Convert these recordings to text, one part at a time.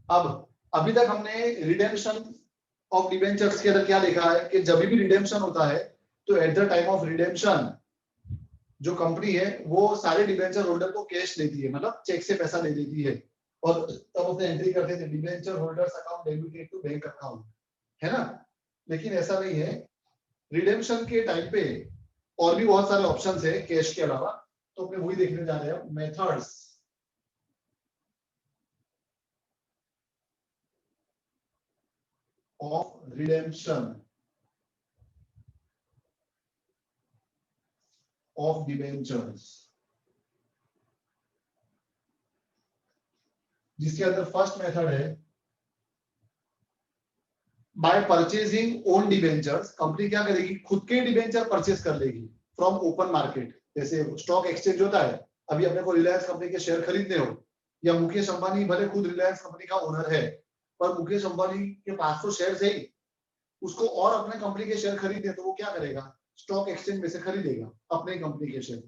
अब अभी तक हमने रिडेम्पशन ऑफ डिबेंचर्स के अंदर क्या लिखा है कि जब भी रिडेम्पशन होता है तो at the time of redemption जो कंपनी है वो सारे डिबेंचर होल्डर को कैश देती है, मतलब चेक से पैसा दे देती है, और तब उसने एंट्री करते थे debenture holders account debited to bank account, है ना। लेकिन ऐसा नहीं है, रिडेम्पशन के टाइम पे और भी बहुत सारे ऑप्शंस है कैश के अलावा, तो अपने वही देखने जा रहे हैं, methods of redemption of debentures, जिसके अंदर फर्स्ट मेथड है bye purchasing own debentures. Company क्या करेगी, खुद के डिबेंचर परचेज कर लेगी फ्रॉम ओपन मार्केट। जैसे स्टॉक एक्सचेंज होता है, अभी अपने को रिलायंस कंपनी के शेयर खरीदने हो, या मुकेश अंबानी भले खुद रिलायंस कंपनी का ओनर है, पर मुकेश अंबानी के पास तो शेयर है ही, उसको और अपने कंपनी के शेयर खरीदने, तो वो क्या करेगा, स्टॉक एक्सचेंज में से खरीदेगा अपने कंपनी के शेयर।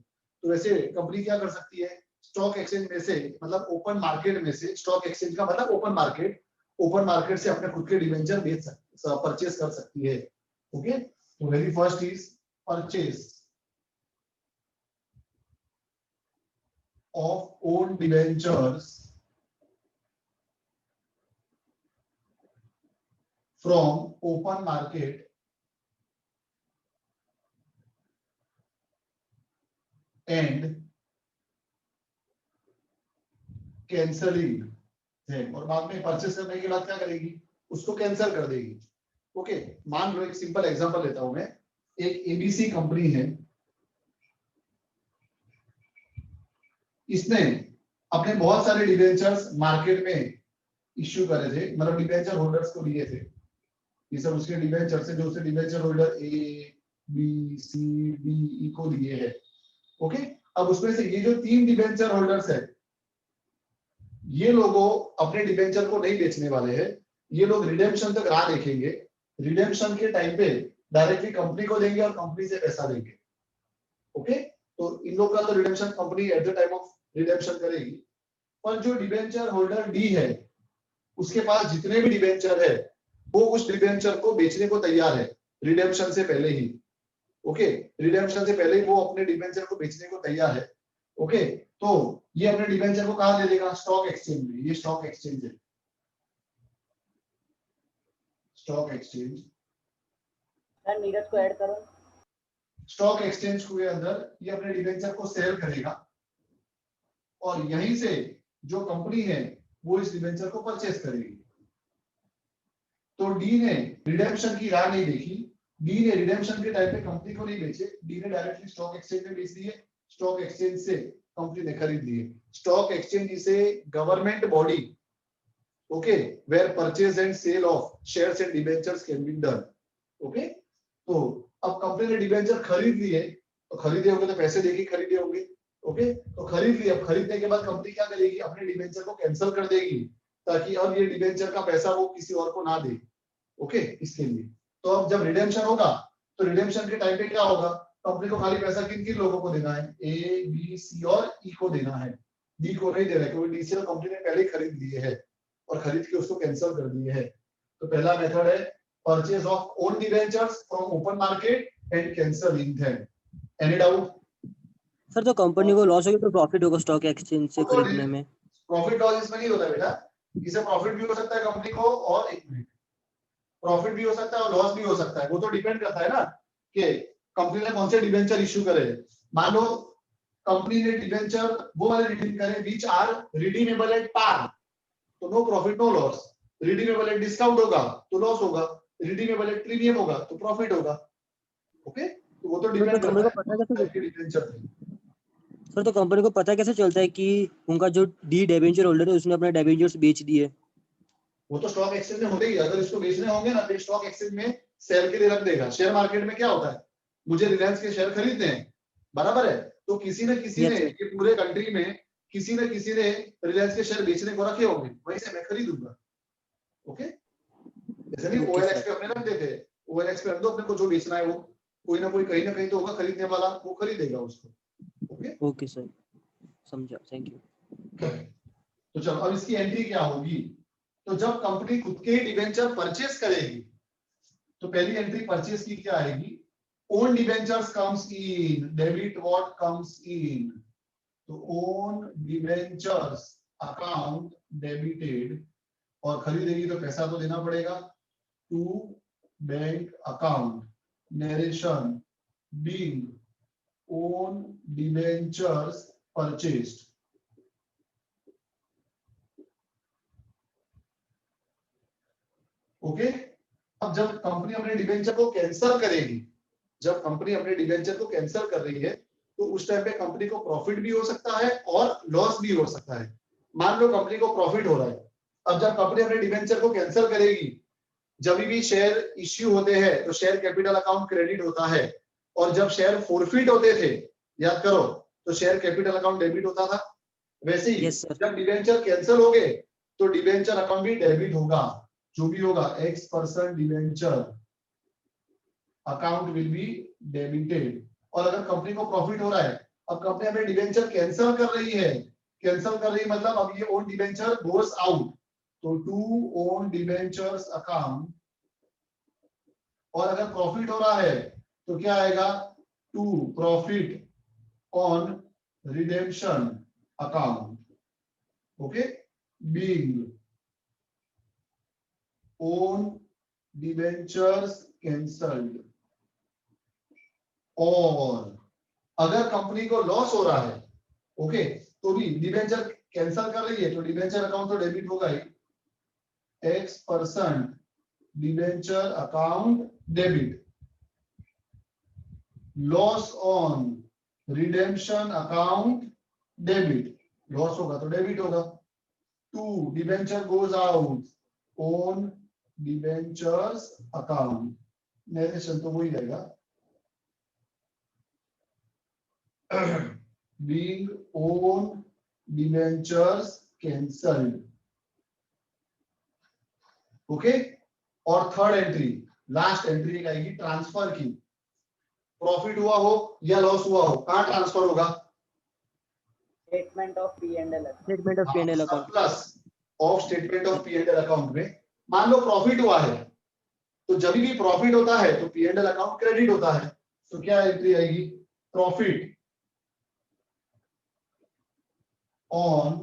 तो वैसे कंपनी क्या कर सकती है, स्टॉक एक्सचेंज में से, मतलब ओपन मार्केट में से, स्टॉक एक्सचेंज का मतलब ओपन मार्केट, ओपन मार्केट से अपने खुद के डिबेंचर बेच सकती, परचेज कर सकती है। ओके, तो very first is purchase of own debentures from open market and cancelling them, और बाद में परचेस करने के बाद क्या करेगी, उसको कैंसिल कर देगी। ओके, मान लो एक सिंपल एग्जांपल लेता हूं मैं, एक एबीसी कंपनी है, इसने अपने बहुत सारे डिबेंचर्स मार्केट में इश्यू करे थे, मतलब डिबेंचर होल्डर्स को दिए थे, ये सब उसके डिबेंचर से, जो उसके debenture holder A B C D E को दिए हैं। ओके, अब उसमें से ये जो 3 डिबेंचर होल्डर्स है, ये लोगों अपने डिबेंचर को नहीं बेचने वाले हैं, ये लोग रिडेम्पशन तक राह देखेंगे, रिडेम्पशन के टाइम पे डायरेक्टली कंपनी को देंगे और कंपनी से पैसा लेंगे। ओके, तो इन लोग का तो redemption company at the time of redemption करेगी, पर जो डिबेंचर होल्डर डी है, उसके पास जितने भी डिबेंचर है, वो उस डिबेंचर को बेचने को तैयार है रिडेम्पशन से पहले ही। ओके, रिडेम्पशन से पहले ही वो अपने डिबेंचर को बेचने को तैयार है। ओके, तो ये अपने डिबेंचर को कहां दे देगा, स्टॉक एक्सचेंज में। ये स्टॉक एक्सचेंज है, स्टॉक एक्सचेंज, नीरज को ऐड करो। स्टॉक एक्सचेंज के अंदर ये अपने डिबेंचर को सेल करेगा, और यहीं से जो कंपनी है वो इस डिबेंचर को परचेज करेगी। तो डी ने रिडेम्पशन की राह नहीं देखी, डी ने रिडेम्पशन के टाइम पे कंपनी को नहीं बेचे, डी ने डायरेक्टली स्टॉक एक्सचेंज में बेच दिए, स्टॉक एक्सचेंज से कंपनी ने खरीद लिए। Stock exchange is a government body, okay, where purchase and sale of shares and debentures can be done. Okay, तो अब कंपनी ने डिबेंचर खरीद लिए, तो खरीदे होंगे तो पैसे देके खरीदे होंगे। ओके, तो खरीद लिया, अब खरीदने के बाद कंपनी क्या करेगी, अपने डिबेंचर को कैंसिल कर देगी, ताकि अब ये डिबेंचर का पैसा वो किसी और को ना दे। ओके, इसके लिए तो अब जब रिडेम्पशन होगा, तो रिडेम्पशन के टाइम पे क्या होगा, कंपनी को खाली पैसा किन किन लोगों को देना है, ए बी सी और ई को देना है, डी को नहीं देना है, क्योंकि डी से कंपनी ने पहले ही खरीद लिए है और खरीद के उसको कैंसिल कर दिए है। तो पहला मेथड है purchase of own debentures from open market and cancelling them. Any doubt? Sir तो कंपनी को लॉस होगी तो प्रॉफिट होगा स्टॉक एक्सचेंज से खरीदने में? प्रॉफिट लॉस इसमें नहीं होता बेटा, इसे प्रॉफिट भी हो सकता है कंपनी को, और एक मिनट, प्रॉफिट भी हो सकता है और लॉस भी हो सकता है, वो तो डिपेंड करता है ना कि कंपनी ने कौन से डिबेंचर इश्यू करे। मान लो कंपनी ने डिबेंचर वो वाले रिडीम करे which are redeemable at par, तो no profit no loss. Redeemable at discount होगा तो लॉस होगा, रिडीमेबल एट प्रीमियम होगा तो प्रॉफिट होगा। ओके, तो वो तो डिपेंड करता है डिबेंचर। सर तो कंपनी को पता कैसे चलता है कि उनका जो डी डिबेंचर होल्डर है उसने अपने डिबेंचर्स बेच दिए? वो तो स्टॉक एक्सचेंज में होते ही, अगर इसको बेचने होंगे ना तो स्टॉक एक्सचेंज में सेल के लिए रख देगा। शेयर मार्केट में क्या होता है, मुझे रिलायंस के शेयर खरीदने हैं, बराबर है, तो किसी न किसी ने, ये पूरे कंट्री में किसी न किसी ने रिलायंस के शेयर बेचने को रखे होंगे, वहीं से मैं खरीदूंगा। ओके, जैसे नहीं ओएलएक्स पे अपने रख देते, ओएलएक्स पे रख दो अपने को, जो बेचना है वो कोई ना कोई कहीं ना कहीं तो होगा खरीदने वाला, वो खरीदेगा उसको। ओके ओके सर, समझा, थैंक यू। तो चलो अब इसकी एंट्री क्या होगी, तो जब कंपनी खुद के ही डिबेंचर परचेस करेगी तो पहली एंट्री परचेस की क्या आएगी, own debentures comes in, debit what comes in, तो ओन डिबेंचर्स अकाउंट डेबिटेड, और खरीदेगी तो पैसा तो देना पड़ेगा, to bank account, narration being own debentures purchased. Okay, अब जब कंपनी अपने डिबेंचर को कैंसिल करेगी, जब कंपनी अपने डिबेंचर को कैंसिल कर रही है तो उस टाइम पे कंपनी को प्रॉफिट भी हो सकता है और लॉस भी हो सकता है। मान लो कंपनी को प्रॉफिट हो रहा है, अब जब कंपनी अपने डिबेंचर को कैंसिल करेगी, जब भी शेयर इश्यू होते हैं तो शेयर कैपिटल अकाउंट क्रेडिट होता है, और जब शेयर फोरफिट होते थे, याद करो, तो शेयर कैपिटल अकाउंट डेबिट होता था। वैसे ही यस सर। जब डिबेंचर कैंसिल हो गए तो डिबेंचर अकाउंट भी डेबिट होगा, जो भी होगा X% debenture account will be debited. और अगर कंपनी को प्रॉफिट हो रहा है, अब कंपनी अपने डिबेंचर कैंसिल कर रही है, कैंसिल कर रही है मतलब अब ये ओन डिबेंचर गोस आउट, तो टू ओन डिबेंचर्स अकाउंट, और अगर प्रॉफिट हो रहा है तो क्या आएगा, to profit on redemption account, okay, being own debentures cancelled. और अगर कंपनी को लॉस हो रहा है, ओके, तो भी डिबेंचर कैंसिल कर रही है तो डिबेंचर अकाउंट तो डेबिट होगा ही, X% debenture account debit, loss on redemption account debit, loss होगा तो डेबिट होगा, to debenture goes out own debentures account, narration तो वही रहेगा, being own debentures cancelled, okay. और थर्ड एंट्री, लास्ट एंट्री आएगी ट्रांसफर की, प्रॉफिट हुआ हो या लॉस हुआ हो, कहां ट्रांसफर होगा, statement of P and L statement of P&L account. Surplus of statement of P&L account में। मान लो प्रॉफिट हुआ है, तो जब भी प्रॉफिट होता है तो P&L अकाउंट क्रेडिट होता है, तो क्या एंट्री आएगी, profit on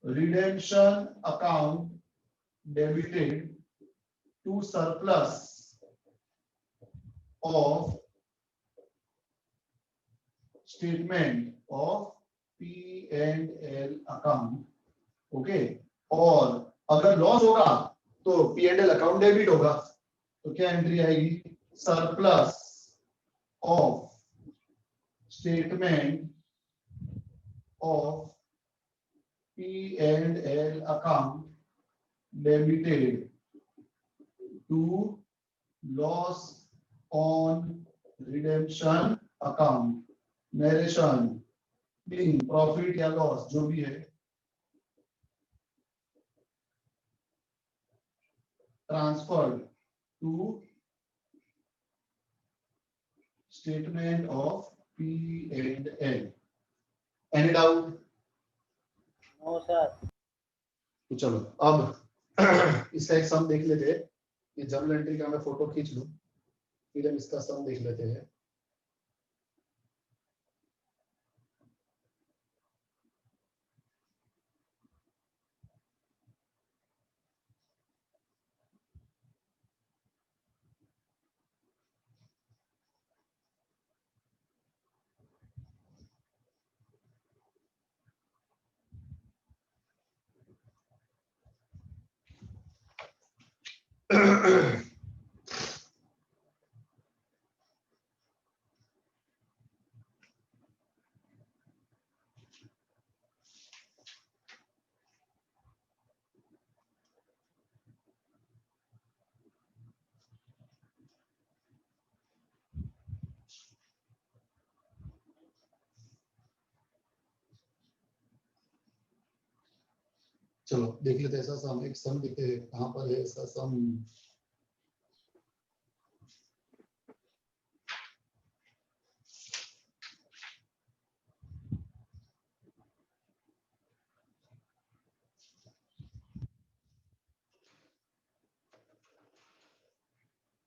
redemption account debited to surplus of statement of P&L account, okay. और अगर लॉस होगा तो P&L अकाउंट डेबिट होगा, तो क्या एंट्री आएगी, surplus of statement of P&L account debited to loss on redemption account, narration being profit या loss जो भी है, transferred to statement of P&L। Any doubt? No sir. तो चलो अब इसका एक सम देख लेते हैं, ये जर्नल एंट्री का मैं फोटो खींच लूं, फिर हम इसका सम देख लेते हैं। चलो देख लेते हैं ऐसा सम, एक सम देखते हैं कहां पर है ऐसा सम।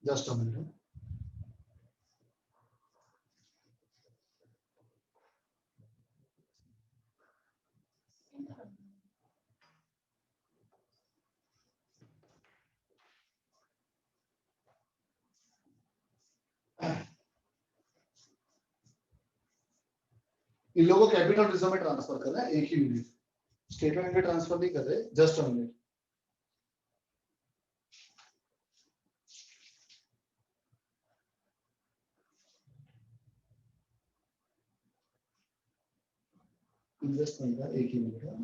Just a minute. इन लोगों को कैपिटल रिजर्व में ट्रांसफर कर रहे हैं, एक ही यूनिट, स्टेटमेंट में ट्रांसफर नहीं कर रहे, जस्ट अ मिनट। इन्वेस्टमेंट का एक ही मिनट है।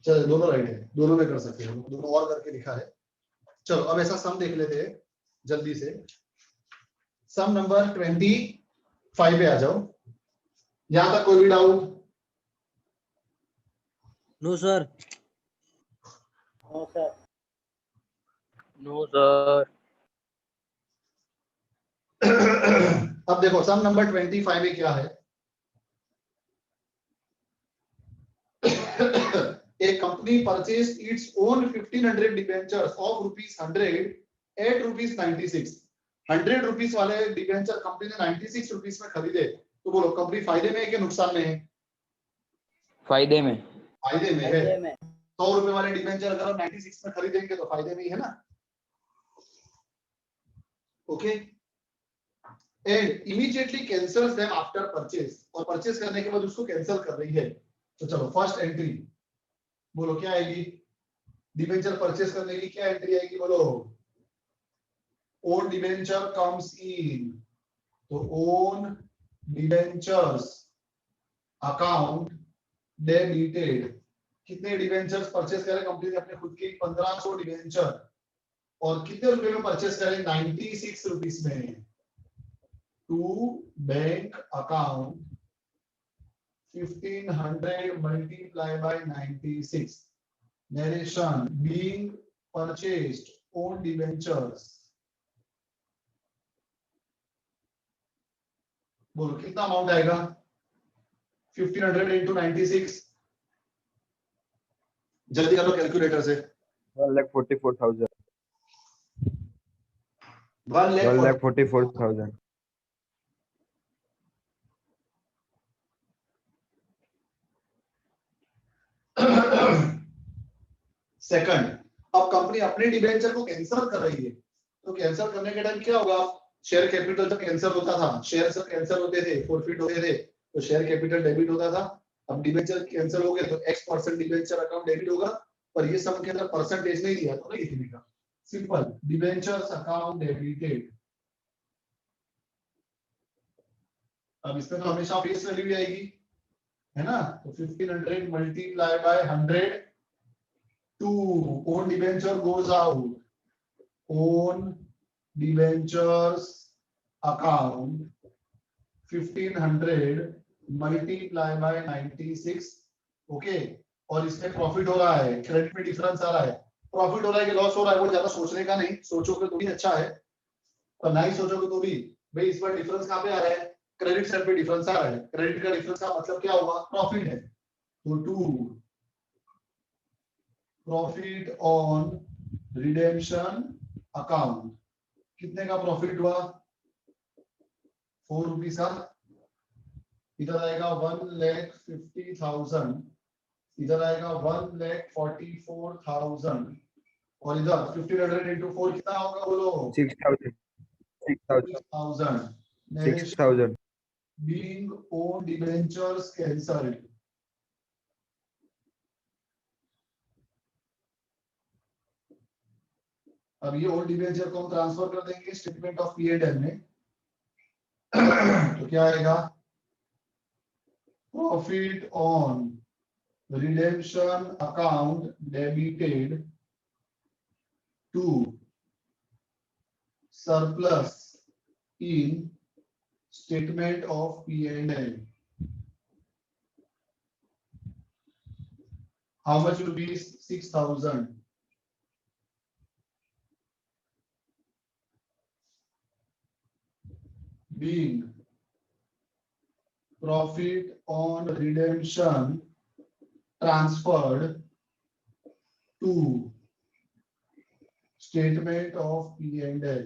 चलो दोनों राइट है, दोनों में कर सकते हैं, दोनों और करके लिखा है। चलो अब ऐसा सम देख लेते हैं जल्दी से। सम नंबर 25 पे आ जाओ। यहां तक कोई भी doubt? No sir. No sir. No sir. अब देखो सम नंबर 25 में क्या है। A company purchased its own 1500 debentures of ₹100 at ₹96। 100 rupees वाले डिबेंचर कंपनी ने 96 रुपीस में खरीदे, तो बोलो कंपनी फायदे में है कि नुकसान में है? फायदे में। फायदे में है। फायदे में। 100 रुपए वाले डिबेंचर अगर हम 96 में खरीदेंगे तो फायदे में ही है ना। Okay, and immediately cancels them after purchase, और परचेज करने के बाद उसको कैंसिल कर रही है। तो चलो फर्स्ट एंट्री बोलो क्या आएगी? डिबेंचर परचेज करने की क्या एंट्री आएगी बोलो? ओन डिबेंचर कम्स इन, तो ओन डिबेंचर्स अकाउंट डेबिटेड। कितने डिबेंचर्स परचेज करें कंपनी ने? अपने खुद के 1500 डिबेंचर, और कितने रुपए में परचेज करें? 96 रुपीस में। To bank account 1500 multiplied by 96, narration being purchased own debentures। बोलो कितना अमाउंट आएगा? 1500 into 96, जल्दी करो कैलकुलेटर से। 1,44,000। 1,44,000। सेकंड, अब कंपनी अपने डिबेंचर को कैंसिल कर रही है, तो कैंसिल करने के टाइम क्या होगा? शेयर कैपिटल जब कैंसिल होता था, शेयर सब कैंसिल होते थे, फॉरफिट होते थे, तो शेयर कैपिटल डेबिट होता था। अब डिबेंचर कैंसिल हो गए तो X% डिबेंचर अकाउंट डेबिट होगा, पर ये सम के अंदर परसेंटेज नहीं दिया तो नहीं लिखने का, सिंपल डिबेंचर्स अकाउंट डेबिटेड। अब इसमें तो हमेशा फेस वैल्यू भी आएगी, है ना? तो 1500 multiply by 100 to own debenture goes out, own debentures account 1500 multiply by 96। Okay, और इसमें प्रॉफिट हो रहा है, क्रेडिट में डिफरेंस आ रहा है। प्रॉफिट हो रहा है कि लॉस हो रहा है वो ज्यादा सोचने का नहीं, सोचोगे तो भी अच्छा है, पर नहीं सोचोगे तो भी भाई इस बार डिफरेंस कहां पे आ रहा है? क्रेडिट साइड पे डिफरेंस आ रहा है। क्रेडिट का डिफरेंस का मतलब क्या हुआ? प्रॉफिट है। तो to profit on redemption account, कितने का प्रॉफिट हुआ? 4 रुपीस का। इधर आएगा 1,50,000, इधर आएगा 1,44,000, और इधर 1500 into 4 कितना होगा बोलो? 6,000। 6,000। 6,000। being own debentures cancelled। अब ये ओल्ड डिबेंचर को हम ट्रांसफर कर देंगे स्टेटमेंट ऑफ P&L में। तो क्या आएगा? Profit on redemption account debited to surplus in statement of P&L। How much rupees? 6,000। being profit on redemption transferred to statement of P&L.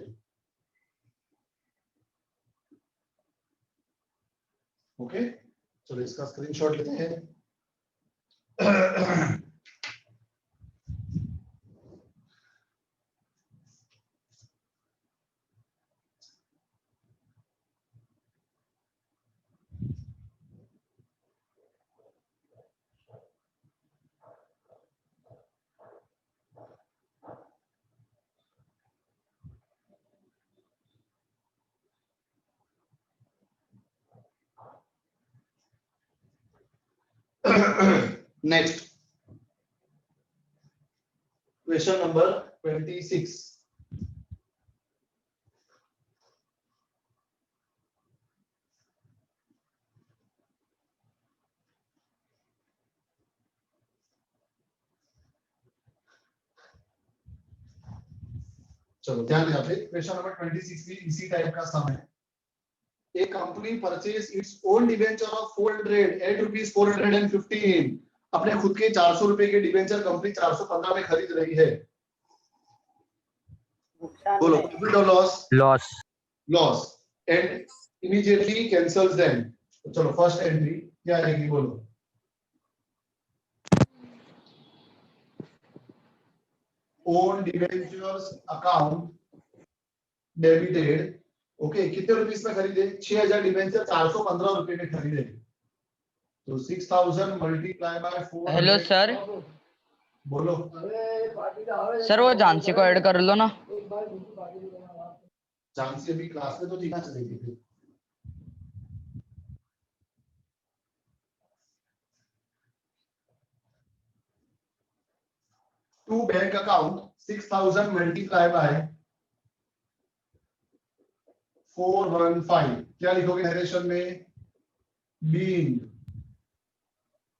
Okay, चलो इसका स्क्रीनशॉट लेते हैं। Next question number 26। चलो ध्यान दें, यहाँ पे क्वेश्चन नंबर 26 भी इसी टाइप का सम है। A company purchase its own debenture of 400 at rupees 415। अपने खुद के 400 रुपए के डिबेंचर कंपनी 415 में खरीद रही है। नुकसान बोलो है। प्रॉफिट और loss? Loss. Loss and immediately cancels them. चलो फर्स्ट एंट्री क्या आएगी बोलो? Own debentures account debited. Okay, कितने रुपीस में खरीदे? 6000 डिबेंचर 415 रुपए में खरीदे, तो 6000 मल्टीप्लाई बाय 4। Hello sir. बोलो सर वो झांसी को ऐड कर लो ना। झांसी अभी क्लास में तो ठीक चलेगी फिर। To bank account 6000 multiply by 415। क्या लिखोगे नरेशन में? Being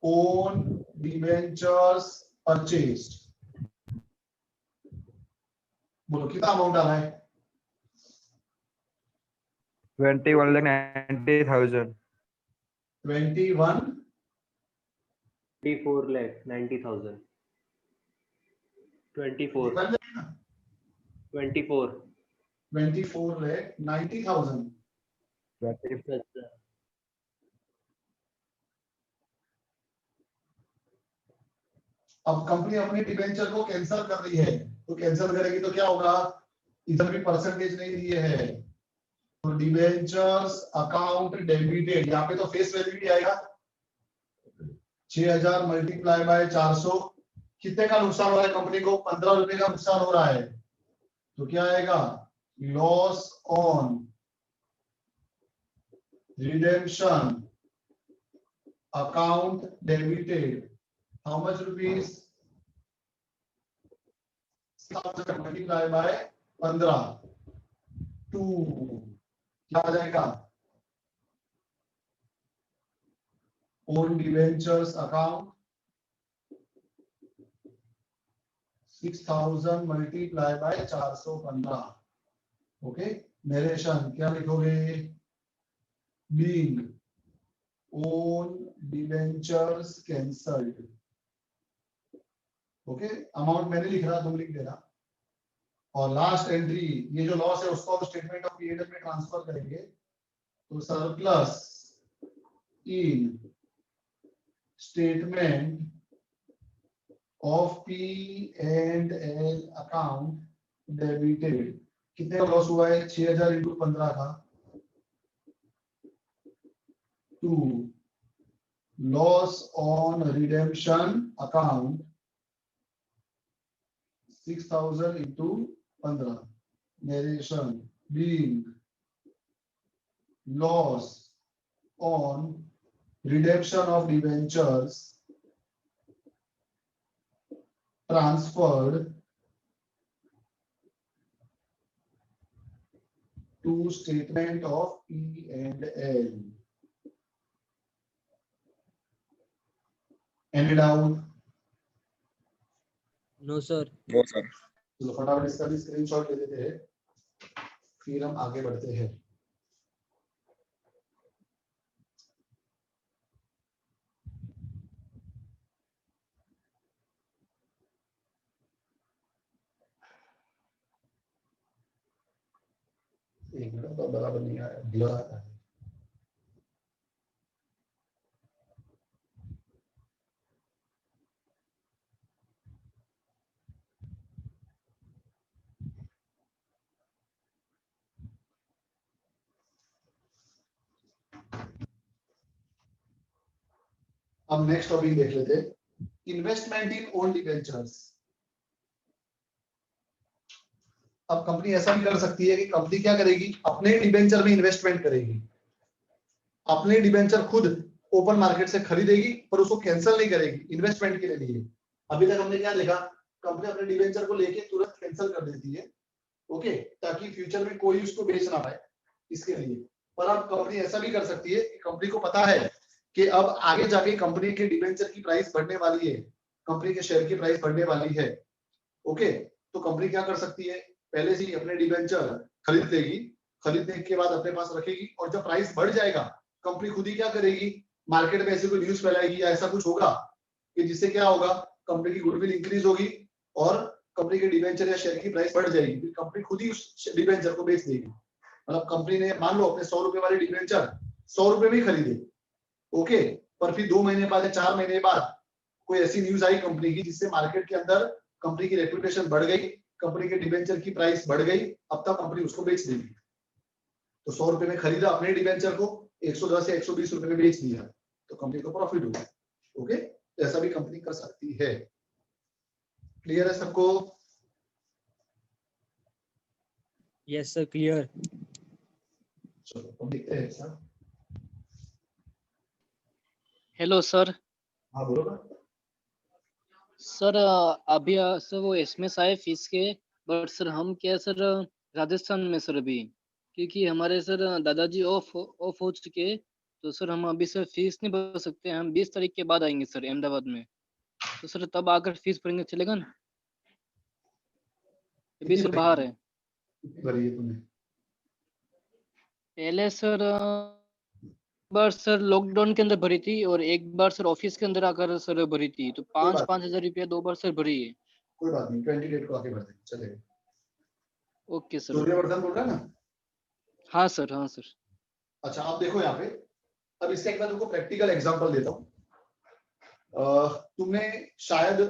own debentures purchased. बोलो कितना अमाउंट आ रहा है? 21,90,000। 21 24,90,000। 24 बन जाएगा 24 24,90,000। 20 अब कंपनी अपनी डिबेंचर को कैंसिल कर रही है, तो कैंसिल करेगी तो क्या होगा? इधर भी परसेंटेज नहीं दिए है, तो डिबेंचर्स अकाउंट डेबिटेड, यहाँ पे तो फेस वैल्यू भी आएगा। 6000 मल्टीप्लाई बाय 400, कितने का नुकसान हो रहा है कंपनी को? 15 रुपए का नुकसान हो रहा है, तो क्या आएगा? Loss on redemption account debited. How much rupees? 6000 multiply by 15 to क्या आ जाएगा? Own debentures account 6000 multiply by 415। Okay, narration क्या लिखोगे? Being own debentures cancelled. Okay, amount मैंने लिख रहा, तुम लिख देना। और लास्ट एंट्री, ये जो लॉस है उसको हम स्टेटमेंट ऑफ पीएनएल में ट्रांसफर करेंगे, तो surplus in statement of P and L account debited. कितने का लॉस हुआ है? 6000 इंटू 15 का, to loss on redemption account 6000 into 15। Narration being loss on redemption of debentures transferred to statement of P and L. Any doubt? No sir. चलो फटाफट इसका भी screenshot ले लेते हैं, फिर हम आगे बढ़ते हैं। एक मिनट, तो बराबर नहीं आया, ब्लर आता है। अब नेक्स्ट टॉपिक देख लेते हैं, इन्वेस्टमेंट इन ओन डिबेंचर्स। अब कंपनी ऐसा भी कर सकती है कि कंपनी क्या करेगी, अपने डिबेंचर में इन्वेस्टमेंट करेगी, अपने डिबेंचर खुद ओपन मार्केट से खरीदेगी, पर उसको कैंसिल नहीं करेगी इन्वेस्टमेंट के लिए। अभी तक हमने क्या देखा, कंपनी अपने डिबेंचर को लेके तुरंत कैंसिल कर देती है, ओके, ताकि फ्यूचर में कोई उसको बेच ना पाए इसके लिए। पर अब कंपनी ऐसा भी कर सकती है कि कंपनी को पता है कि अब आगे जाके कंपनी के डिबेंचर की प्राइस बढ़ने वाली है, कंपनी के शेयर की प्राइस बढ़ने वाली है, ओके, तो कंपनी क्या कर सकती है, पहले से ही अपने डिबेंचर खरीद लेगी, खरीदने के बाद अपने पास रखेगी, और जब प्राइस बढ़ जाएगा कंपनी खुद ही क्या करेगी, मार्केट में ऐसे कोई न्यूज फैलाएगी या ऐसा कुछ होगा कि जिससे क्या होगा, कंपनी की गुडविल इंक्रीज होगी और कंपनी के डिबेंचर या शेयर की प्राइस बढ़ जाएगी, फिर कंपनी खुद ही उस डिबेंचर को बेच देगी। मतलब कंपनी ने मान लो अपने 100 रुपए वाले डिबेंचर 100 रुपए में खरीदे, ओके, पर फिर 2 महीने बाद या 4 महीने बाद कोई ऐसी न्यूज आई कंपनी की जिससे मार्केट के अंदर कंपनी की रेपुटेशन बढ़ गई, कंपनी के डिबेंचर की प्राइस बढ़ गई, अब तक कंपनी उसको बेच देगी। तो 100 रुपए में खरीदा अपने डिबेंचर को, 110 या 120 रुपए में बेच दिया, तो कंपनी को प्रॉफिट होगा, ओके, ऐसा भी कंपनी कर सकती है। क्लियर है सबको? Yes sir, clear. चलो हम देखते हैं सर। Hello sir. हाँ बोलो ना। सर अभी सर वो एसएमएस आए फीस के, बट सर हम क्या सर राजस्थान में सर अभी, क्योंकि हमारे सर दादाजी ऑफ हो चुके, तो सर हम अभी सर फीस नहीं भर सकते, हम 20 तारीख के बाद आएंगे सर अहमदाबाद में, तो सर तब आकर फीस भरेंगे चलेगा ना? अभी सर बाहर है। कितनी भरी है तुमने? पहले सर बार सर लॉकडाउन के अंदर भरी थी, और एक बार सर ऑफिस के अंदर आकर सर भरी थी, तो कोई बात 5,000 रुपया 2 बार सर भरी है। कोई बात नहीं, 20 डेट को आके भर देंगे, चलेगा। Okay sir. सूर्यवर्धन बोल रहा है ना? हाँ सर, हाँ सर। अच्छा आप देखो यहाँ पे, अब इसका एक बार तुमको प्रैक्टिकल एग्जांपल देता हूँ। तुमने शायद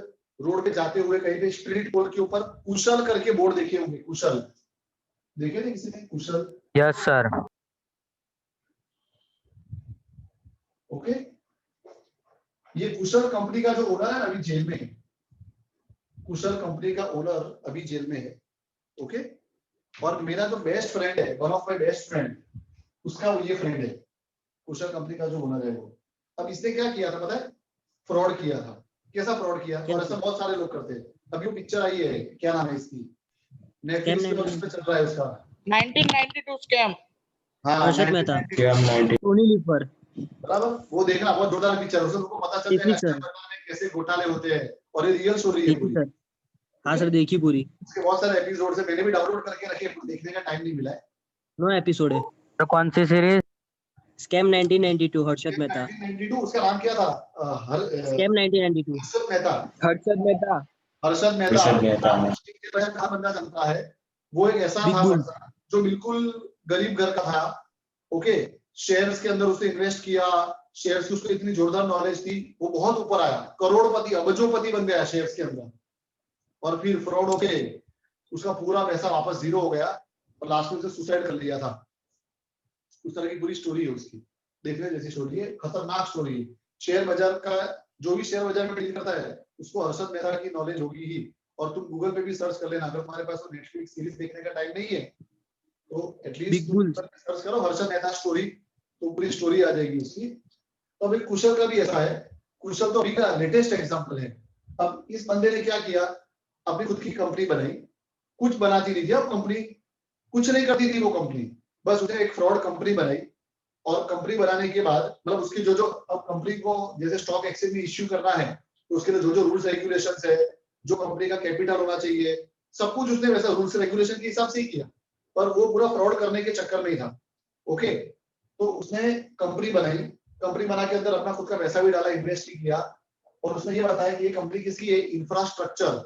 रोड पे जाते हुए कहीं पे स्ट्रीट पोल के ऊपर कुशल करके बोर्ड देखे होंगे, कुशल देखे थे किसी ने? कुशल, यस सर। ओके, ये कुशल कंपनी का जो ओनर है अभी जेल में है, कुशल कंपनी का ओनर अभी जेल में है, ओके, और मेरा जो बेस्ट फ्रेंड है, one of my best friend, उसका ये फ्रेंड है, कुशल कंपनी का जो ओनर है वो। अब इसने क्या किया था पता है? फ्रॉड किया था। कैसा फ्रॉड किया? और ऐसा बहुत सारे लोग करते हैं। अभी वो पिक्चर आई है, क्या नाम है इसकी, नेटफ्लिक्स पे, उस पे चल रहा है उसका 1992 स्कैम। हाँ, हर्षद मेहता, 1992 टोनी लीपर। बराबर, वो देखना, बहुत जोरदार पिक्चर है, उसमें तुमको पता चल जाएगा सर, अक्षय में कैसे घोटाले होते हैं, और ये रियल स्टोरी है देखी पूरी। सर। हाँ सर, देखी पूरी। उसके बहुत सारे एपिसोड है, मैंने भी डाउनलोड करके रखे, देखने का टाइम नहीं मिला है। 9 एपिसोड है। तो कौन सी सीरीज? स्कैम 1992, हर्षद मेहता। 1992 उसका नाम क्या था? स्कैम 1992, हर्षद मेहता। हर्षद मेहता। हर्षद मेहता कहाँ बंदा चलता है, वो एक ऐसा बिग था बुल। बंदा जो बिल्कुल गरीब घर का था, ओके, शेयर्स के अंदर उसने इन्वेस्ट किया, शेयर्स की उसको इतनी जोरदार नॉलेज थी, वो बहुत ऊपर आया, करोड़पति अबजोपति बन गया शेयर्स के अंदर, और फिर फ्रॉड होके उसका पूरा पैसा वापस जीरो हो गया, और लास्ट में उसने सुसाइड कर लिया था। उस तरह की पूरी स्टोरी है उसकी, देखने जैसी स्टोरी है, खतरनाक स्टोरी है। शेयर बाजार का, जो भी शेयर बाजार में डील करता है उसको हर्षद मेहता की नॉलेज होगी ही, और तुम गूगल पे भी सर्च कर लेना, अगर तुम्हारे पास नेटफ्लिक्स सीरीज देखने का टाइम नहीं है तो एटलीस्ट तुम सर्च करो हर्षद मेहता स्टोरी, तो पूरी स्टोरी आ जाएगी उसकी। तो अभी कुशल का भी ऐसा है, कुशल तो अभी का लेटेस्ट एग्जांपल है। अब इस बंदे ने क्या किया, अपनी खुद की कंपनी बनाई, कुछ बनाती नहीं थी अब कंपनी, कुछ नहीं करती थी वो कंपनी, बस उसने एक फ्रॉड कंपनी बनाई, और कंपनी बनाने के बाद मतलब उसकी जो अब कंपनी को जैसे स्टॉक एक्सचेंज में इश्यू करना है, तो उसके लिए जो रूल्स रेगुलेशंस है, जो कंपनी का कैपिटल होना चाहिए, सब कुछ उसने वैसा रूल्स रेगुलेशन के हिसाब से ही किया, पर वो पूरा फ्रॉड करने के चक्कर में ही था, ओके। तो उसने कंपनी बनाई, कंपनी बना के अंदर अपना खुद का पैसा भी डाला, इन्वेस्ट किया, और उसने ये बताया कि ये कंपनी किसकी है, इंफ्रास्ट्रक्चर,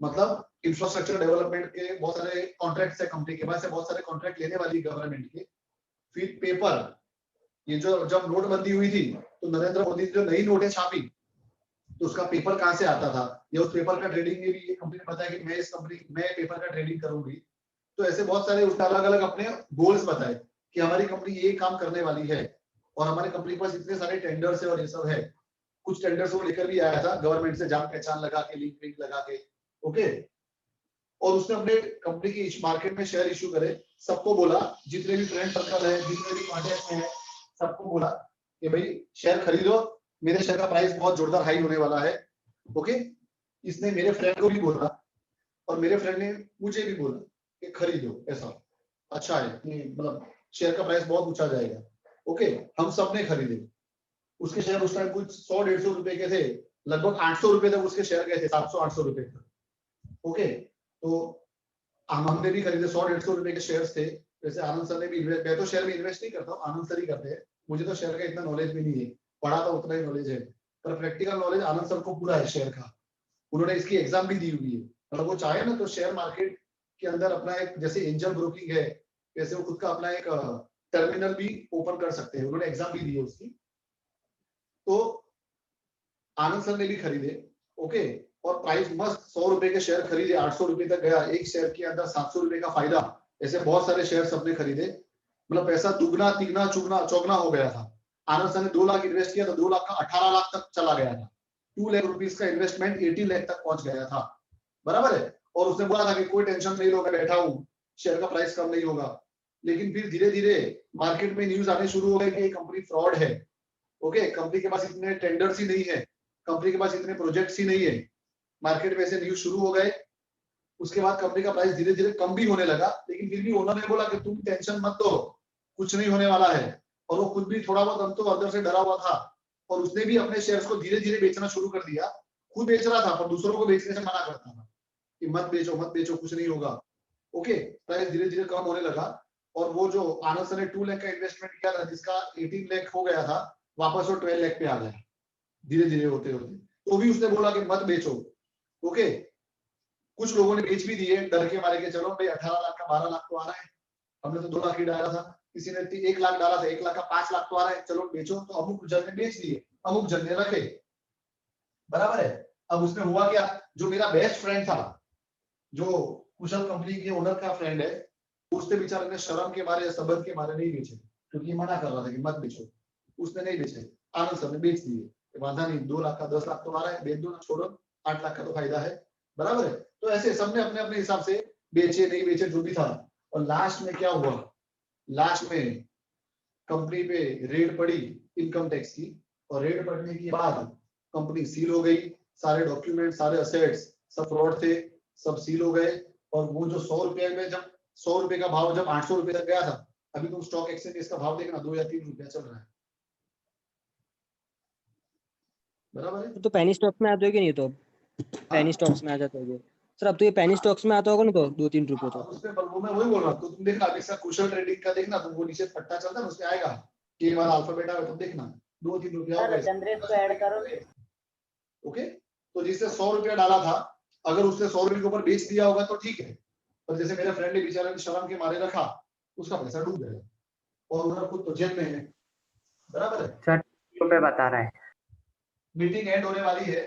मतलब इंफ्रास्ट्रक्चर डेवलपमेंट के बहुत सारे कॉन्ट्रैक्ट्स है कंपनी के पास, बहुत सारे कॉन्ट्रैक्ट लेने वाली गवर्नमेंट के। फिर पेपर, ये जो जब नोटबंदी हुई थी तो नरेंद्र मोदी ने जो नई नोटें छापी तो उसका पेपर कहाँ से आता था, या उस पेपर का ट्रेडिंग में भी ये कंपनी ने बताया कि मैं पेपर का ट्रेडिंग करूंगी। तो ऐसे बहुत सारे उसने अलग अलग अपने गोल्स बताए कि हमारी कंपनी ये काम करने वाली है, और हमारी कंपनी के पास इतने सारे टेंडर्स है और ये सब है। कुछ टेंडर्स वो लेकर भी आया था गवर्नमेंट से, जान पहचान लगा के, लिंक विंक लगा के। ओके, और उसने अपने कंपनी की मार्केट में शेयर इशू करे, सबको बोला, जितने भी फ्रेंड सर्कल है, जितने भी कॉन्टेक्ट में है, सबको बोला कि भाई शेयर खरीदो, मेरे शेयर का प्राइस बहुत जोरदार हाई होने वाला है। ओके, इसने मेरे फ्रेंड को भी बोला और मेरे फ्रेंड ने मुझे भी बोला कि खरीदो, ऐसा अच्छा है, मतलब शेयर का प्राइस बहुत ऊंचा जाएगा। ओके, हम सब ने खरीदे। उसके शेयर उस टाइम कुछ 100-150 रुपए के थे, लगभग 800 रुपए तक उसके शेयर गए थे, 700-800 रुपए तक। ओके, तो हमने भी खरीदे, 100-150 रुपए के शेयर्स थे। जैसे आनंद सर ने भी इन्वेस्ट, मैं तो शेयर में इन्वेस्ट नहीं करता हूँ, आनंद सर ही करते हैं। मुझे तो शेयर का इतना नॉलेज भी नहीं है, पढ़ा तो उतना ही नॉलेज है, पर प्रैक्टिकल नॉलेज आनंद सर को पूरा है शेयर का। उन्होंने इसकी एग्जाम भी दी हुई है। अगर वो चाहे ना तो शेयर मार्केट के अंदर अपना एक, जैसे एंजल ब्रोकिंग है, वैसे वो खुद का अपना एक टर्मिनल भी ओपन कर सकते हैं। उन्होंने एग्जाम भी दी है उसकी। तो आनंद सर ने भी खरीदे। ओके, और प्राइस मस्त, 100 रुपए के शेयर खरीदे, 800 रुपए तक गया, एक शेयर के अंदर 700 रुपए का फायदा। ऐसे बहुत सारे शेयर सबने खरीदे, मतलब पैसा दुगना तिगना चुगना चौगना हो गया था। आनंद सर ने 2 लाख इन्वेस्ट किया तो 2 लाख का 18 लाख तक चला गया था। 2 लाख रुपीज का इन्वेस्टमेंट 80 लाख तक पहुंच गया था, बराबर है। और उसने बोला था कि कोई टेंशन नहीं लो, मैं बैठा हूँ, शेयर का प्राइस कम नहीं होगा। लेकिन फिर धीरे धीरे मार्केट में न्यूज आने शुरू हो गए कि ये कंपनी फ्रॉड है। ओके, कंपनी के पास इतने टेंडर्स ही नहीं है, कंपनी के पास इतने प्रोजेक्ट्स ही नहीं है। मार्केट में ऐसे न्यूज शुरू हो गए। उसके बाद कंपनी का प्राइस धीरे धीरे कम भी होने लगा, लेकिन फिर भी ओनर ने बोला कि तुम टेंशन मत लो, कुछ नहीं होने वाला है। और वो खुद भी थोड़ा बहुत अंतो अंदर से डरा हुआ था, और उसने भी अपने शेयर्स को धीरे धीरे बेचना शुरू कर दिया। खुद बेच रहा था पर दूसरों को बेचने से मना करता था कि मत बेचो मत बेचो, कुछ नहीं होगा। ओके, प्राइस धीरे धीरे कम होने लगा, और वो जो आनंद सर ने 2 लाख का इन्वेस्टमेंट किया था, जिसका 18 लाख हो गया था, वापस वो 12 लाख पे आ गया धीरे धीरे होते होते। तो भी उसने बोला कि मत बेचो। ओके, कुछ लोगों ने बेच भी दिए डर के मारे के, चलो भाई 18 लाख का 12 लाख तो आ रहा है, हमने तो 2 लाख ही डाला था। किसी ने 1 लाख डाला था, 1 लाख का 5 लाख तो आ रहा है, चलो बेचो। तो अमुक जन ने बेच दिए, अमुक जन ने रखे, बराबर है। अब उसमें हुआ क्या, जो मेरा बेस्ट फ्रेंड था, जो कुशल कंपनी के ओनर का फ्रेंड है, उसने बेचारे ने शर्म के मारे, सबक के मारे नहीं बेचे, क्योंकि मना कर रहा था कि मत बेचो। उसने नहीं बेचे, आनंद सर ने बेच दिए। वादा नहीं, 2 लाख का 10 लाख तो आ रहा है, बेच दो ना, छोड़ो, 8 लाख का तो फायदा है, बराबर है। तो ऐसे सबने अपने अपने हिसाब से बेचे नहीं बेचे जो भी था। और लास्ट में क्या हुआ, लास्ट में कंपनी पे रेड पड़ी इनकम टैक्स की, और रेड पड़ने के बाद कंपनी सील हो गई। सारे डॉक्यूमेंट, सारे असेट्स सब फ्रॉड थे, सब सील हो गए। और वो जो 100 रुपए में, जब 100 रुपए का भाव जब 800 रुपए तक गया था, अभी तुम स्टॉक एक्सचेंज इसका भाव देखना 2 या 3 रुपया चल रहा है, बराबर है। तो पेनी स्टॉक्स में आते हो कि नहीं? तो पेनी स्टॉक्स में आ जाते हो सर? अब तो ये पेनी स्टॉक्स में आता होगा ना, तो 2-3 रुपए तो। उसमें वो मैं वही बोल रहा हूँ, तो तुम देखना अभी इसका कुशल ट्रेडिंग का देखना, तुम वो नीचे पट्टा चलता है ना, उसमें आएगा कि हमारा अल्फाबेट आएगा, तुम देखना 2-3 रुपया हो गए। ओके, तो जिसने 100 रुपया डाला था, अगर उसने 100 रुपये के ऊपर बेच दिया होगा तो ठीक है, पर जैसे मेरे फ्रेंड ने बेचारे ने शर्म के मारे रखा, उसका पैसा डूब गया, और उधर खुद तो जेल में है, बराबर है। सर पे बता रहा है। मीटिंग एंड होने वाली है,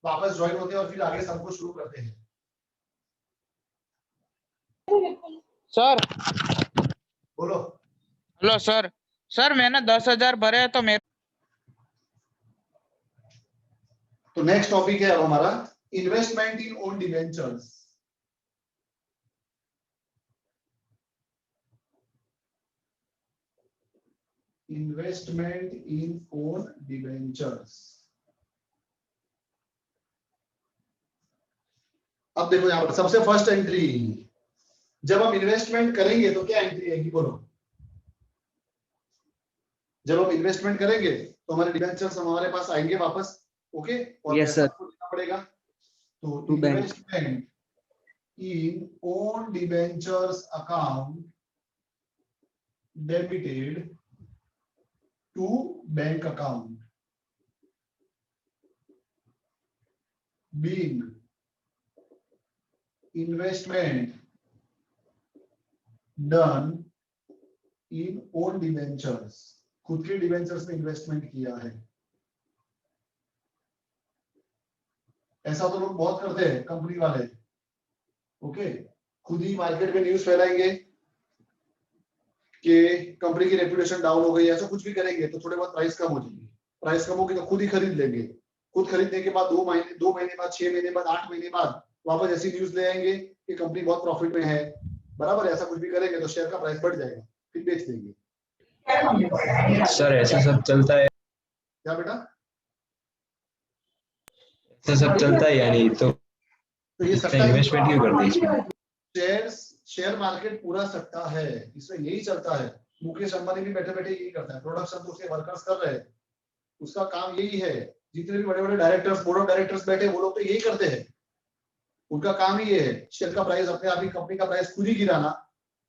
वापस ज्वाइन होते हैं और फिर आगे सब कुछ शुरू करते हैं। सर बोलो। Hello sir. सर मैंने 10,000 भरे हैं तो मेरे तो नेक्स्ट टॉपिक है अब हमारा investment in own debentures. Investment in own debentures. अब देखो यहां पर सबसे फर्स्ट एंट्री, जब हम इन्वेस्टमेंट करेंगे तो क्या एंट्री आएगी, बोलो। जब हम इन्वेस्टमेंट करेंगे तो हमारे डिवेंचर्स हमारे पास आएंगे वापस। ओके, और Yes, पैसा sir. आपको देना पड़ेगा। तो To bank. Investment in own debentures account debited to bank account being investment done in own debentures, खुद के डिवेंचर्स में इन्वेस्टमेंट किया है। ऐसा तो लोग बहुत करते हैं कंपनी वाले, ओके, खुद ही मार्केट में न्यूज़ फैलाएंगे कि कंपनी की रेपुटेशन डाउन हो गई, ऐसा कुछ भी करेंगे तो थोड़े बहुत प्राइस कम हो जाएगी। प्राइस कम होगी तो खुद ही खरीद लेंगे, खुद खरीदने के बाद 2 महीने बाद, 6 महीने बाद, 8 महीने बाद वापस ऐसी न्यूज़ ले आएंगे कि कंपनी बहुत प्रॉफिट में है, बराबर। ऐसा कुछ भी करेंगे तो शेयर का प्राइस बढ़ जाएगा, फिर बेच देंगे। सर ऐसा सब चलता है, क्या बेटा? ऐसा सब चलता है यानी, तो ये सट्टा इन्वेस्टमेंट क्यों करते हैं इसमें? शेयर मार्केट पूरा सट्टा है, इसमें यही चलता है। मुकेश अंबानी भी बैठे बैठे यही करता है, प्रोडक्शन तो उसके वर्कर्स कर रहे हैं, उसका काम यही है। जितने भी बड़े बड़े डायरेक्टर्स, बोर्ड ऑफ डायरेक्टर्स बैठे, वो लोग तो यही करते हैं, उनका काम ही ये है। शेयर का प्राइस अपने आप ही, कंपनी का प्राइस खुद ही गिराना,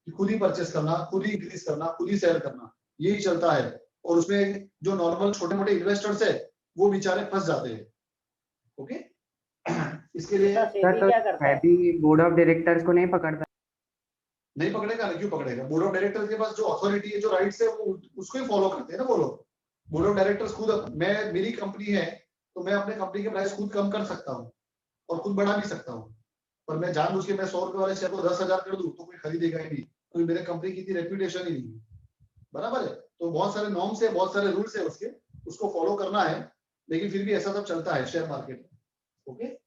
खुद ही परचेस करना, खुद ही इंक्रीज करना, खुद ही सेल करना, यही चलता है। और उसमें जो नॉर्मल छोटे मोटे इन्वेस्टर्स है वो बेचारे फंस जाते हैं, ओके। इसके लिए सेबी बोर्ड ऑफ डायरेक्टर्स को नहीं पकड़ता? नहीं पकड़ेगा ना, क्यों पकड़ेगा? बोर्ड ऑफ डायरेक्टर्स के पास जो अथॉरिटी है, जो राइट्स है, वो उसको ही फॉलो करते हैं ना वो लोग। बोर्ड ऑफ डायरेक्टर्स खुद, मेरी कंपनी है तो मैं अपने कंपनी के प्राइस खुद कम कर सकता हूँ और खुद बढ़ा भी सकता हूँ, पर मैं जानबूझ के मैं 100 रुपए वाले शेयर को 10,000 कर दूं तो कोई खरीदेगा ही नहीं, तो मेरे कंपनी की इतनी रेप्यूटेशन ही नहीं है, बराबर है। तो बहुत सारे नॉर्म्स है, बहुत सारे रूल्स है उसके, उसको फॉलो करना है, लेकिन फिर भी ऐसा सब चलता है शेयर मार्केट में, ओके।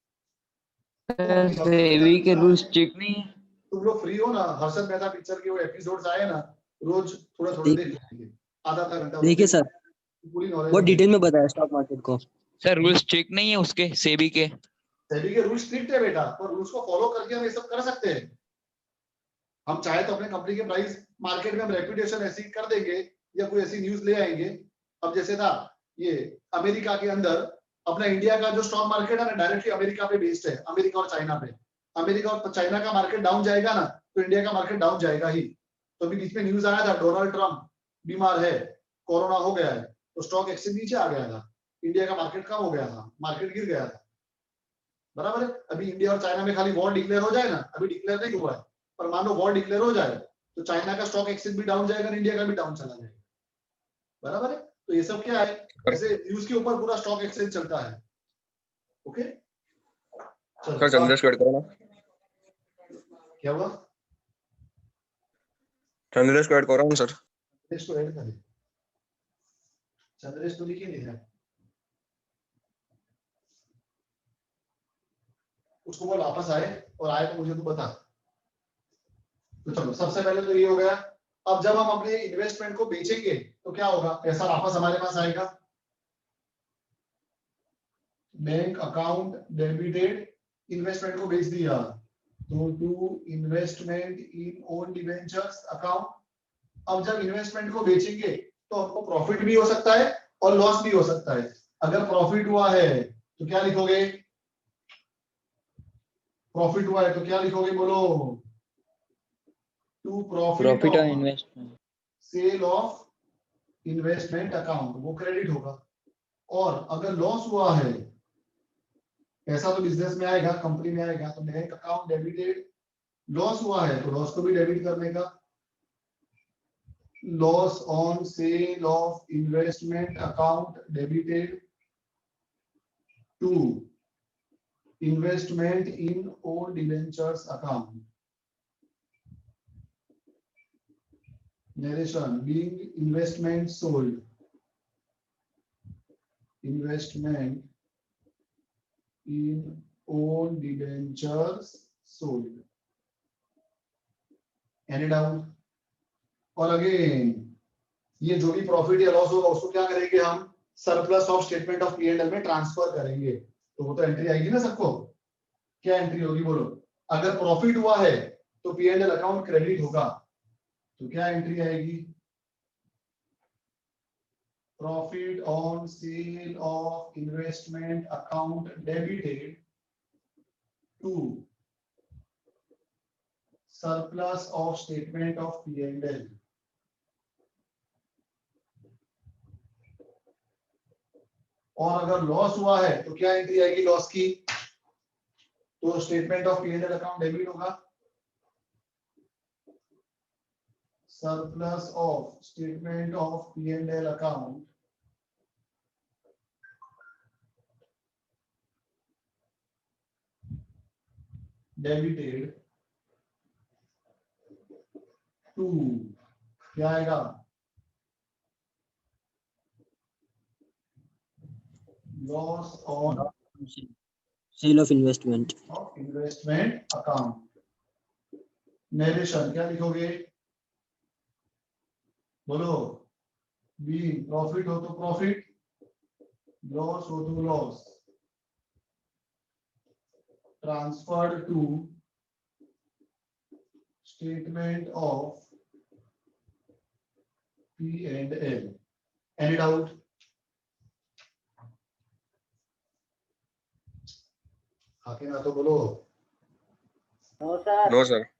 सेबी के रूल्स स्ट्रिक्ट नहीं है? तुम लोग फ्री हो ना, हर्षद मेहता पिक्चर के वो एपिसोड्स आए ना, रोज थोड़ा थोड़ा देख लीजिए, आधा घंटा। देखिए सर, पूरी नॉलेज बहुत डिटेल में बताया स्टॉक मार्केट को। सर रूल्स स्ट्रिक्ट नहीं है उसके, सेबी के? सेबी के रूल स्ट्रिक्ट है बेटा, पर रूल्स को फॉलो करके हम ये सब कर सकते हैं। हम चाहे तो अपने कंपनी के प्राइस मार्केट में हम रेपुटेशन ऐसी कर देंगे या कोई ऐसी न्यूज ले आएंगे। अब जैसे था ये अमेरिका के अंदर, अपना इंडिया का जो स्टॉक मार्केट है ना, डायरेक्टली अमेरिका पे बेस्ड है, अमेरिका और चाइना पे। अमेरिका और चाइना का मार्केट डाउन जाएगा ना तो इंडिया का मार्केट डाउन जाएगा ही। तो अभी बीच में न्यूज आया था, डोनाल्ड ट्रम्प बीमार है, कोरोना हो गया है, तो स्टॉक एक्सचेंज नीचे आ गया था, इंडिया का मार्केट कम हो गया था, मार्केट गिर गया था, बराबर है। अभी इंडिया और चाइना में खाली वॉर डिक्लेयर हो जाए ना, अभी डिक्लेयर नहीं हुआ है, पर मान लो वॉर डिक्लेयर हो जाए तो चाइना का स्टॉक एक्सचेंज भी डाउन जाएगा, इंडिया का भी डाउन चला जाएगा, बराबर है। तो ये सब क्या है, ऐसे न्यूज के ऊपर पूरा स्टॉक एक्सचेंज चलता है, ओके। सर चंद्रेश ऐड करो ना। क्या हुआ? चंद्रेश को ऐड करो ना सर। चंद्रेश को ऐड करें, चंद्रेश तो लिखी नहीं है, उसको बोल वापस आए, और आए तो मुझे तो बता। तो चलो, सबसे पहले तो ये हो गया। अब जब हम अपने इन्वेस्टमेंट को बेचेंगे तो क्या होगा, पैसा वापस हमारे पास आएगा। बैंक अकाउंट डेबिटेड, इन्वेस्टमेंट को बेच दिया तो to investment in own debentures account. अब जब इन्वेस्टमेंट को बेचेंगे तो हमको प्रॉफिट भी हो सकता है और लॉस भी हो सकता है। अगर प्रॉफिट हुआ है तो क्या लिखोगे? प्रॉफिट हुआ है तो क्या लिखोगे, बोलो? To profit of investment, sale of investment account, वो क्रेडिट होगा। और अगर लॉस हुआ है, पैसा तो बिजनेस में आएगा, कंपनी में आएगा, तो बैंक अकाउंट डेबिटेड। लॉस हुआ है तो लॉस को भी डेबिट करने का, loss on sale of investment account debited to investment in own debentures account. Narration being investment sold, investment in own debentures sold. Any doubt? और अगेन ये जो भी प्रॉफिट या लॉस होगा उसको क्या करेंगे हम? Surplus of statement of P&L में ट्रांसफर करेंगे। तो वो तो एंट्री आएगी ना सबको। क्या एंट्री होगी बोलो? अगर प्रॉफिट हुआ है तो P&L अकाउंट क्रेडिट होगा, तो क्या एंट्री आएगी? Profit on sale of investment account debited to surplus of statement of P&L. और अगर लॉस हुआ है तो क्या एंट्री आएगी लॉस की? तो statement of P&L account debit होगा, surplus of statement of P&L account debited to क्या आएगा, loss on sale of investment. Of investment account. Narration क्या लिखोगे, बोलो, बी प्रॉफिट हो तो प्रॉफिट, लॉस हो तो loss, transferred to statement of P&L। Any doubt? आके ना तो बोलो। No sir.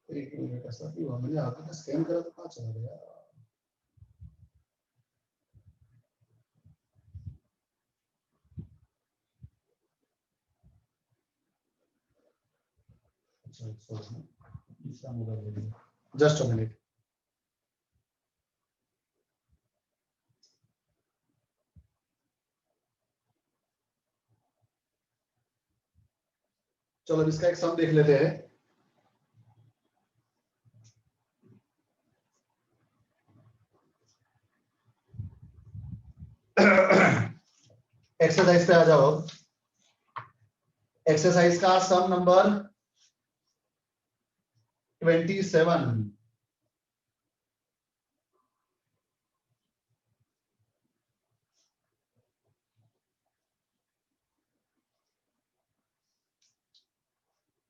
एक मिनट, ऐसा क्यों हुआ? मैंने आपको स्कैन करा तो कहाँ चला गया? Just a minute. चलो इसका एक सम देख लेते हैं। एक्सरसाइज पे आ जाओ। एक्सरसाइज का सम नंबर 27।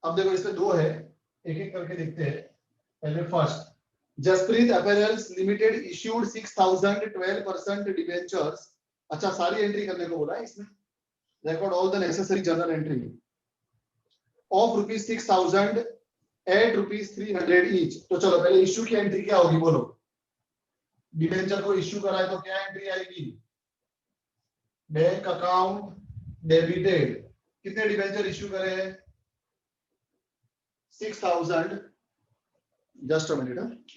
अब देखो इसमें दो है, एक एक करके देखते हैं। पहले first, Jaspreet apparels limited issued 6000 12% debentures. अच्छा, सारी एंट्री करने को बोला है इसमें। Record all the necessary journal entry of ₹6000 at ₹300 each. तो चलो पहले इश्यू की एंट्री क्या होगी बोलो। डिबेंचर को इश्यू करा है तो क्या एंट्री आएगी, बैंक अकाउंट डेबिटेड। कितने डिबेंचर इश्यू करे हैं, 6000। जस्ट अ मिनट,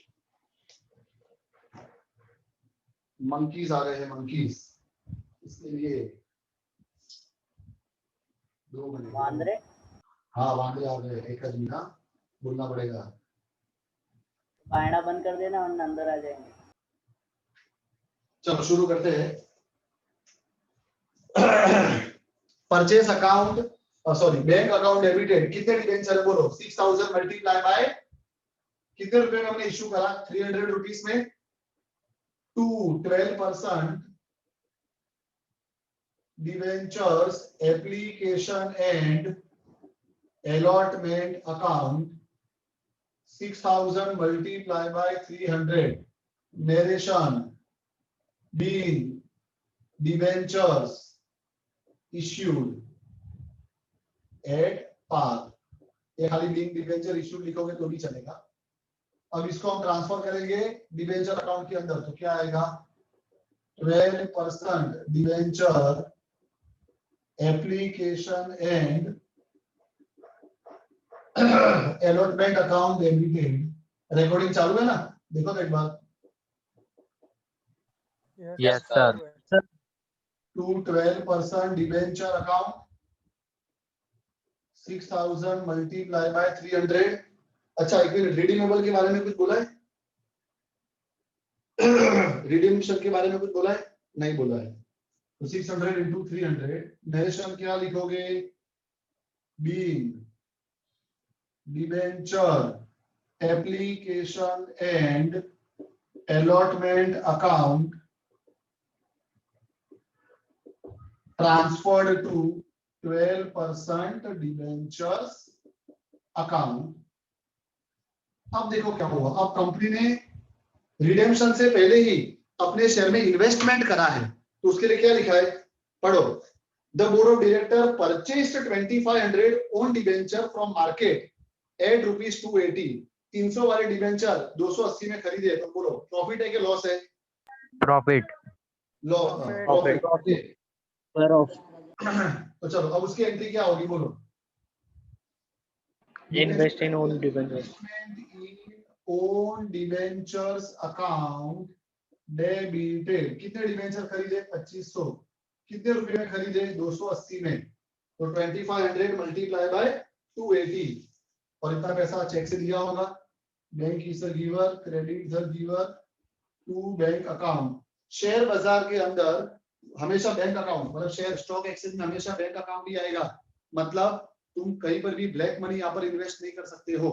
मंकीज आ गए हैं, मंकीज, इसके लिए 2 मिनट। वांदरे, हाँ वांदरे आ गए, एक आदमी ना बोलना पड़ेगा। पायड़ा बंद कर देना वरना अंदर आ जाएंगे। चलो शुरू करते हैं। Purchase account, sorry bank account debited. कितने डिबेंचर है बोलो, 6000 मल्टीप्लाई बाय कितने रुपए में हमने इश्यू करा, 300 रुपीस में, to 12% debentures application and allotment account 6000 multiplied by 300 narration being debentures issued at par। ये खाली being debenture issued लिखोगे तो भी चलेगा। अब इसको हम ट्रांसफर करेंगे डिबेंचर अकाउंट के अंदर, तो क्या आएगा, 12% debenture application and allotment account debited. Recording चालू है ना, देखो तो एक बार। Yes sir. To 12% debenture account 6000 multiply by 300। अच्छा एक मिनट, रिडीमेबल के बारे में कुछ बोला है? रिडीम्पशन के बारे में कुछ बोला है? नहीं बोला है। तो 600 इंटू 300। नरेशन क्या लिखोगे, being debenture application and allotment account transferred to 12% debentures account. अब देखो क्या हुआ, अब कंपनी ने रिडेम्पशन से पहले ही अपने शेयर में इन्वेस्टमेंट करा है, तो उसके लिए क्या लिखा है, पढ़ो। The board of director purchased 2500 own debenture from market at ₹280। 300 वाले डिबेंचर 280 में खरीदे, तो बोलो प्रॉफिट है कि लॉस है? प्रॉफिट। प्रॉफिट। Square of तो चलो अब उसकी एंट्री क्या होगी, बोलो। Invest in own debentures. Own debentures account debited. कितने डिबेंचर खरीदे? 2500। कितने रुपए में खरीदे? 280 में। तो 2500 मल्टीप्लाई बाय 280, और इतना पैसा चेक से दिया होगा। Bank is a giver, credit is a giver to bank account. Share बाजार के अंदर हमेशा बैंक अकाउंट, मतलब शेयर स्टॉक एक्सचेंज में हमेशा बैंक अकाउंट ही आएगा। मतलब तुम कहीं पर भी ब्लैक मनी यहाँ पर इन्वेस्ट नहीं कर सकते हो।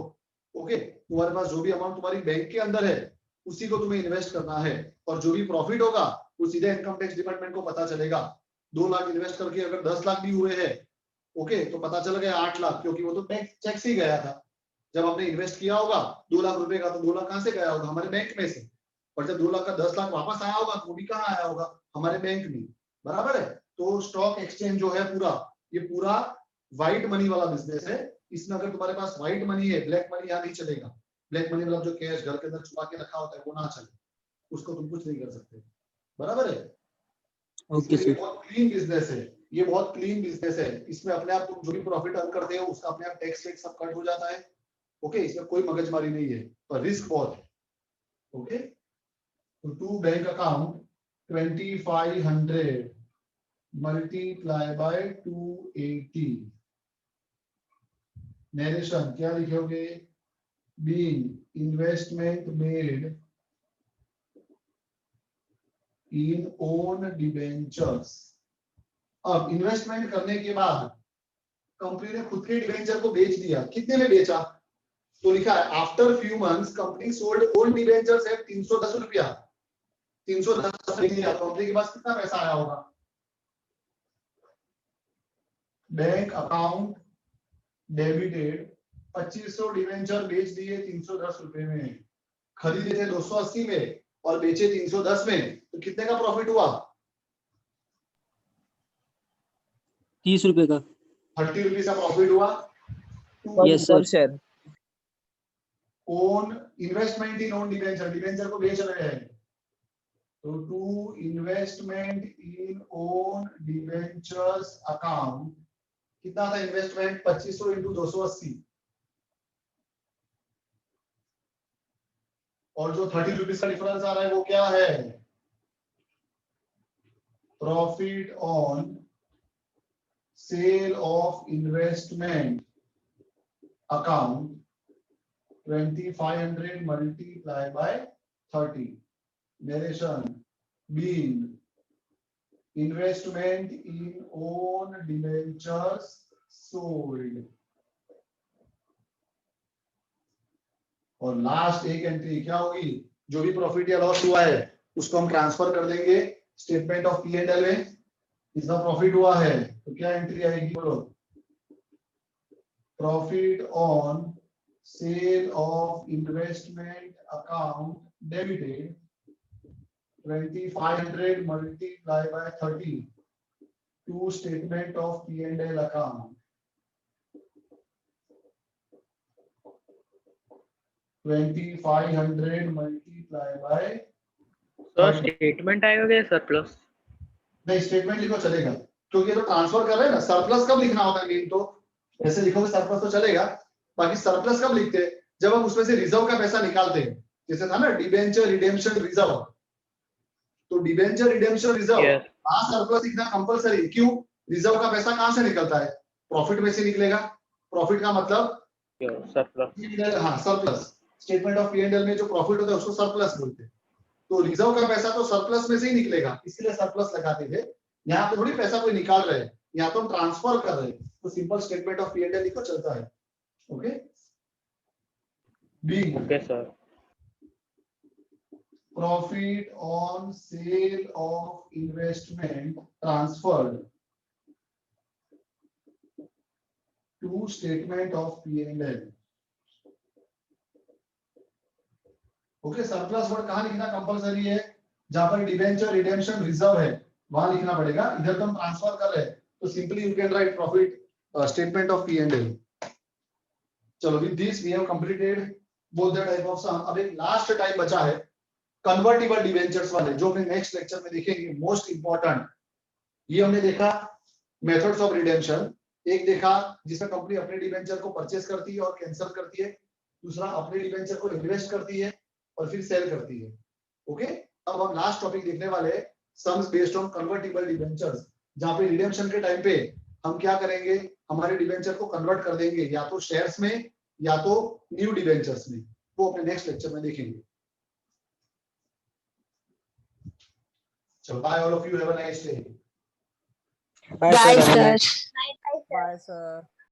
ओके, तुम्हारे पास जो भी अमाउंट तुम्हारी बैंक के अंदर है उसी को तुम्हें इन्वेस्ट करना है, और जो भी प्रॉफिट होगा वो सीधे इनकम टैक्स डिपार्टमेंट को पता चलेगा। 2 लाख इन्वेस्ट करके अगर 10 लाख भी हुए हैं, ओके, तो पता चल गया 8 लाख, क्योंकि वो तो बैंक चेक से ही गया था। जब हमने इन्वेस्ट किया होगा 2 लाख रुपए का, तो 2 लाख कहाँ से गया होगा? हमारे बैंक में से। और जब 2 लाख का 10 लाख वापस आया होगा, तो वो भी कहाँ आया होगा? हमारे बैंक में। बराबर है। तो स्टॉक एक्सचेंज जो है पूरा, ये पूरा व्हाइट मनी वाला बिजनेस है। इसमें अगर तुम्हारे पास व्हाइट मनी है, ब्लैक मनी यहाँ नहीं चलेगा। ब्लैक मनी मतलब जो कैश घर के अंदर छुपा के रखा होता है वो ना चले, उसको तुम कुछ नहीं कर सकते। बराबर है। ओके इसलिए सर। बहुत क्लीन बिजनेस है, ये बहुत क्लीन बिजनेस है। इसमें अपने आप तुम जो भी प्रॉफिट अर्न करते हो उसका अपने आप टैक्स वैक्स सब कट हो जाता है। ओके, इसमें कोई मगजमारी नहीं है, पर रिस्क बहुत है। ओके, तो to bank account 2500 multiply by 280। Narration क्या लिखोगे? Being investment made in own debentures. अब इन्वेस्टमेंट करने के बाद कंपनी ने खुद के डिबेंचर को बेच दिया। कितने में बेचा? तो लिखा है after few months company sold own debentures at 310 रुपया। 310 दिया, कंपनी के पास कितना पैसा आया होगा? बैंक अकाउंट डेबिटेड 2500 डिबेंचर बेच दिए 310 रुपए में, खरीदे थे 280 में और बेचे 310 में, तो कितने का प्रॉफिट हुआ? 30 रुपए का। 30 रुपीज का प्रॉफिट हुआ। Yes sir. Own investment in own debenture, debenture को बेच रहे हैं, तो to investment in own debentures account कितना था इन्वेस्टमेंट? 2500 इंटू 280, और जो 30 रुपीज का डिफरेंस आ रहा है वो क्या है? Profit on sale of investment account 2500 multiply by 30. Narration being investment in own debentures sold. और लास्ट एक एंट्री क्या होगी? जो भी प्रॉफिट या लॉस हुआ है उसको हम ट्रांसफर कर देंगे statement of P and L में। इतना प्रॉफिट हुआ है तो क्या एंट्री आएगी? बोलो। Profit on sale of investment account debited 2500 multiplied by 30 to statement of P&L account 2500 multiplied by sir statement आएगा क्या सरप्लस? नहीं, स्टेटमेंट लिखो चलेगा, क्योंकि तो ट्रांसफर कर रहे हैं ना। सरप्लस कब लिखना होता है मेन? तो ऐसे लिखोगे सरप्लस तो चलेगा, बाकी सरप्लस कब लिखते हैं? जब हम उसमें से रिजर्व का पैसा निकालते हैं। जैसे था ना डिबेंचर रिडेम्पशन रिजर्व, तो डिबेंचर रिडेम्पशन रिजर्व सरप्लस लिखना कंपलसरी। क्यों? रिजर्व का पैसा कहां से निकलता है? प्रॉफिट में से निकलेगा। प्रॉफिट का मतलब सरप्लस। हाँ, surplus. Statement of P and L में जो प्रॉफिट होता है उसको सरप्लस बोलते हैं। तो रिजर्व का पैसा तो सरप्लस में से ही निकलेगा, इसलिए सरप्लस लगाते थे। यहाँ पे थोड़ी पैसा कोई निकाल रहे हैं, यहाँ तो हम ट्रांसफर कर रहे हैं, तो simple statement of P and L लिखो चलता है। ओके बी okay sir. Profit on sale of investment transferred to statement of P and L. Okay, surplus word कहां लिखना कंपलसरी है? जहां पर डिबेंचर रिडेम्पशन रिजर्व है वहां लिखना पड़ेगा। इधर तो हम ट्रांसफर कर रहे हैं तो simply you can write profit statement of P&L। चलो with this we have completed both the type of sum. अब एक लास्ट टाइप बचा है कन्वर्टिबल डिबेंचर्स वाले, जो हम नेक्स्ट लेक्चर में देखेंगे, मोस्ट इंपॉर्टेंट। ये हमने देखा मेथड्स ऑफ रिडेम्पशन, एक देखा जिसमें कंपनी अपने डिबेंचर को परचेस करती है और कैंसिल करती है, दूसरा अपने डिबेंचर को इन्वेस्ट करती है और फिर सेल करती है। ओके, अब हम लास्ट टॉपिक देखने वाले हैं sums based on convertible debentures, जहां पे रिडेम्पशन के टाइम पे हम क्या करेंगे, हमारे डिबेंचर को कन्वर्ट कर देंगे या तो शेयर्स में या तो न्यू डिबेंचर्स में। वो अपने नेक्स्ट लेक्चर में देखेंगे। चलो bye all of you, have a nice day. Bye, sir. Bye, sir.